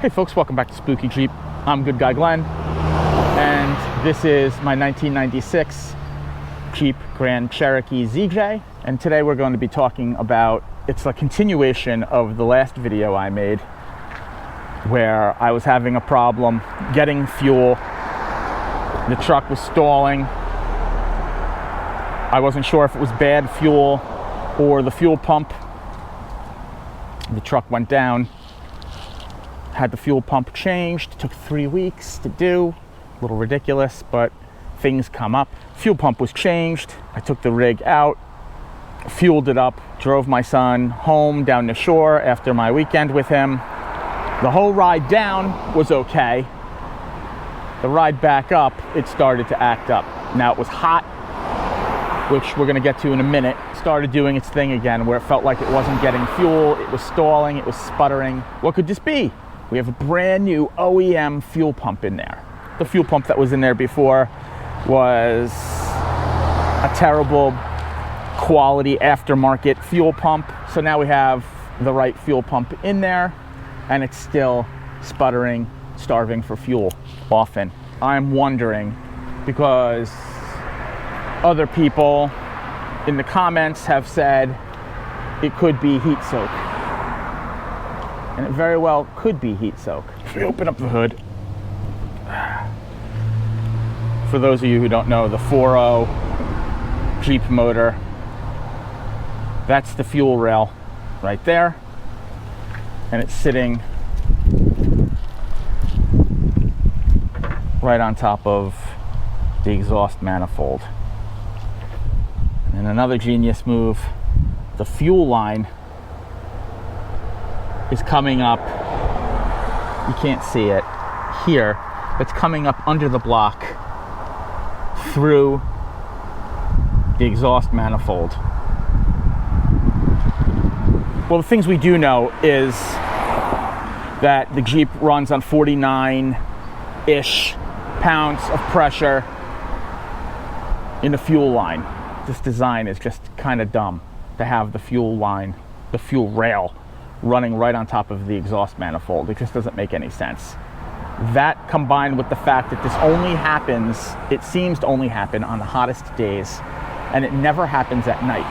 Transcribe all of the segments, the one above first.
Hey folks, welcome back to Spooky Jeep. I'm Good Guy Glenn, and this is my 1996 Jeep Grand Cherokee ZJ. And today we're going to be talking about, it's a continuation of the last video I made where I was having a problem getting fuel. The truck was stalling. I wasn't sure if it was bad fuel or the fuel pump. The truck went down. Had the fuel pump changed. It took 3 weeks to do. A little ridiculous, but things come up. Fuel pump was changed. I took the rig out, fueled it up, drove my son home down the shore after my weekend with him. The whole ride down was okay. The ride back up, it started to act up. Now it was hot, which we're gonna get to in a minute. Started doing its thing again where it felt like it wasn't getting fuel, it was stalling, it was sputtering. What could this be? We have a brand new OEM fuel pump in there. The fuel pump that was in there before was a terrible quality aftermarket fuel pump. So now we have the right fuel pump in there, and it's still sputtering, starving for fuel often. I'm wondering, because other people in the comments have said it could be heat soak. And it very well could be heat soak. If we open up the hood, for those of you who don't know, the 4.0 Jeep motor, that's the fuel rail right there, and it's sitting right on top of the exhaust manifold. And another genius move, the fuel line is coming up, you can't see it here, it's coming up under the block through the exhaust manifold. Well, the things we do know is that the Jeep runs on 49-ish pounds of pressure in the fuel line. This design is just kind of dumb to have the fuel line, the fuel rail, running right on top of the exhaust manifold. It just doesn't make any sense. That combined with the fact that this only happens, it seems to only happen on the hottest days, and it never happens at night.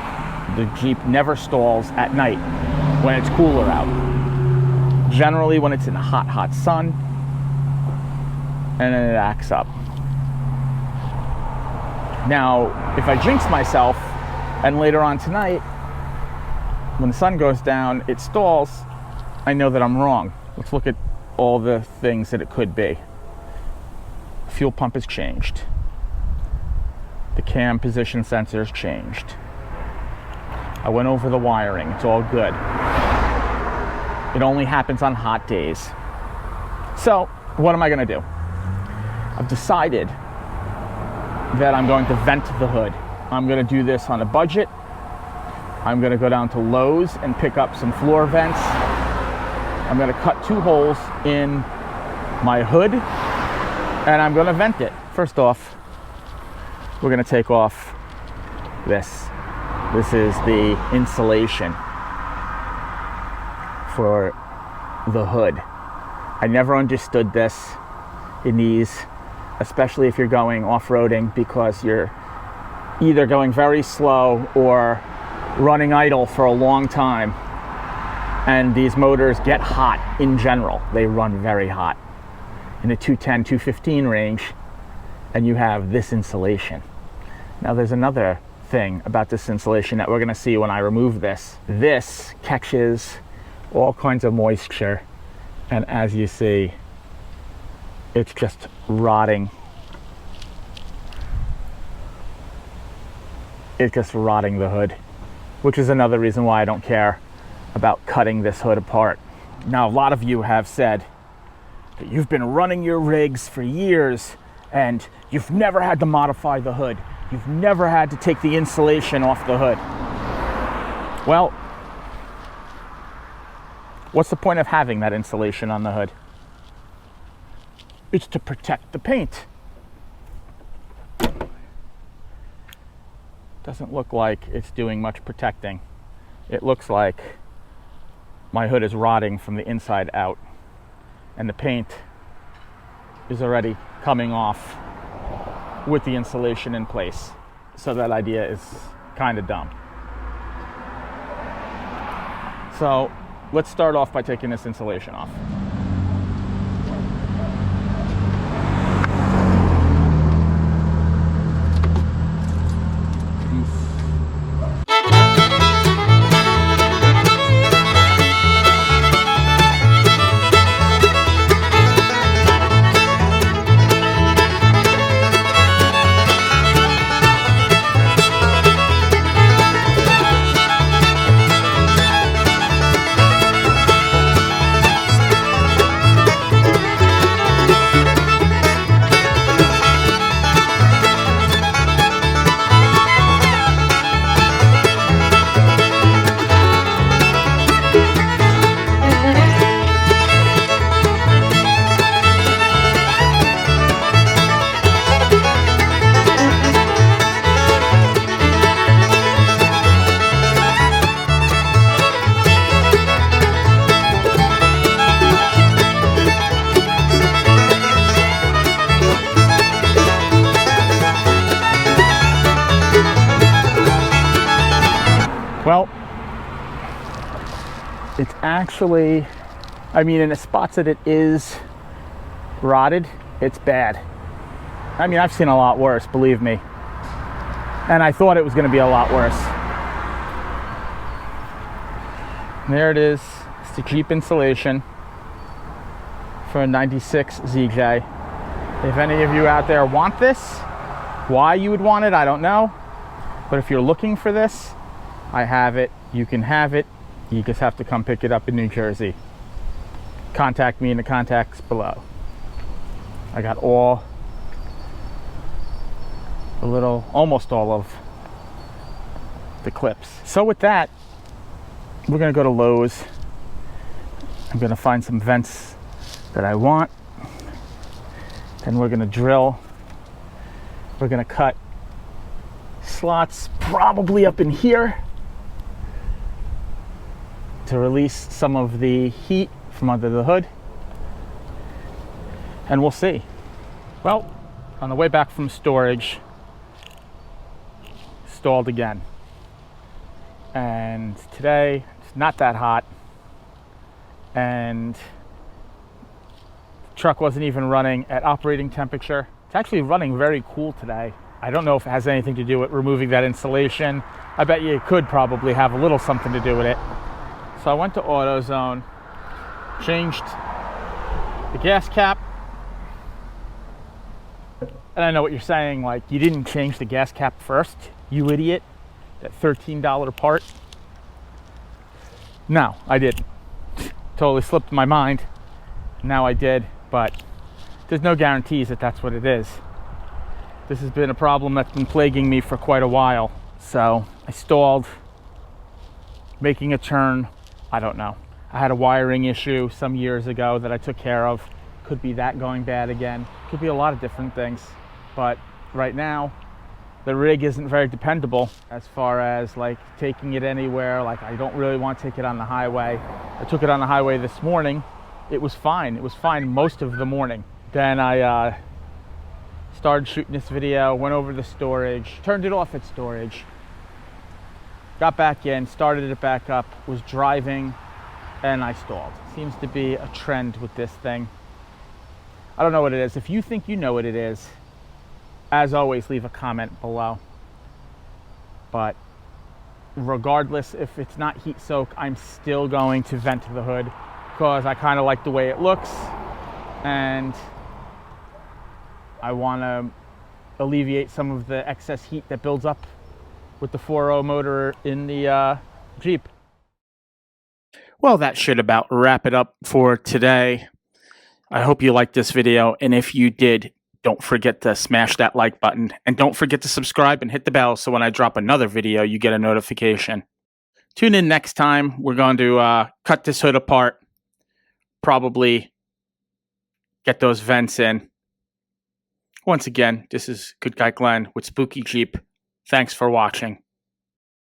The Jeep never stalls at night when it's cooler out. Generally when it's in the hot, hot sun, and then it acts up. Now, if I jinx myself, and later on tonight, when the sun goes down, it stalls, I know that I'm wrong. Let's look at all the things that it could be. Fuel pump is changed. The cam position sensor is changed. I went over the wiring, it's all good. It only happens on hot days. So, what am I gonna do? I've decided that I'm going to vent the hood. I'm gonna do this on a budget. I'm gonna go down to Lowe's and pick up some floor vents. I'm gonna cut 2 holes in my hood, and I'm gonna vent it. First off, we're gonna take off this. This is the insulation for the hood. I never understood this in these, especially if you're going off-roading, because you're either going very slow or running idle for a long time, and these motors get hot in general. They run very hot in the 210, 215 range, and you have this insulation. Now there's another thing about this insulation that we're gonna see when I remove this. This catches all kinds of moisture, and as you see, it's just rotting. It's just rotting the hood, which is another reason why I don't care about cutting this hood apart. Now, a lot of you have said that you've been running your rigs for years and you've never had to modify the hood. You've never had to take the insulation off the hood. Well, what's the point of having that insulation on the hood? It's to protect the paint. Doesn't look like it's doing much protecting. It looks like my hood is rotting from the inside out. and the paint is already coming off with the insulation in place. So that idea is kind of dumb. So let's start off by taking this insulation off. Well, it's actually, I mean, in the spots that it is rotted, it's bad. I mean, I've seen a lot worse, believe me. And I thought it was going to be a lot worse. And there it is. It's the Jeep insulation for a 96 ZJ. If any of you out there want this, why you would want it, I don't know. But if you're looking for this, I have it. You can have it. You just have to come pick it up in New Jersey. Contact me in the contacts below. I got almost all of the clips. So with that, we're gonna go to Lowe's. I'm gonna find some vents that I want. Then we're gonna drill. We're gonna cut slots probably up in here to release some of the heat from under the hood, and we'll see. Well, on the way back from storage, stalled again, and today it's not that hot, and the truck wasn't even running at operating temperature. It's actually running very cool today. I don't know if it has anything to do with removing that insulation. I bet you it could probably have a little something to do with it. So I went to AutoZone, changed the gas cap, and I know what you're saying, like, you didn't change the gas cap first, you idiot, that $13 part. No, I didn't. Totally slipped my mind. Now I did, but there's no guarantees that that's what it is. This has been a problem that's been plaguing me for quite a while. So I stalled, making a turn. I don't know. I had a wiring issue some years ago that I took care of. Could be that going bad again. Could be a lot of different things. But right now, the rig isn't very dependable as far as like taking it anywhere. Like, I don't really want to take it on the highway. I took it on the highway this morning. It was fine. It was fine most of the morning. Then I started shooting this video, went over the storage, turned it off at storage, got back in, started it back up, was driving, and I stalled. Seems to be a trend with this thing. I don't know what it is. If you think you know what it is, as always, leave a comment below. But regardless, if it's not heat soak, I'm still going to vent the hood because I kind of like the way it looks, and I want to alleviate some of the excess heat that builds up with the 4.0 motor in the Jeep. Well, that should about wrap it up for today. I hope you liked this video, and if you did, don't forget to smash that like button, and don't forget to subscribe and hit the bell so when I drop another video, you get a notification. Tune in next time. We're going to cut this hood apart, probably get those vents in. Once again, this is Good Guy Glenn with Spooky Jeep. Thanks for watching.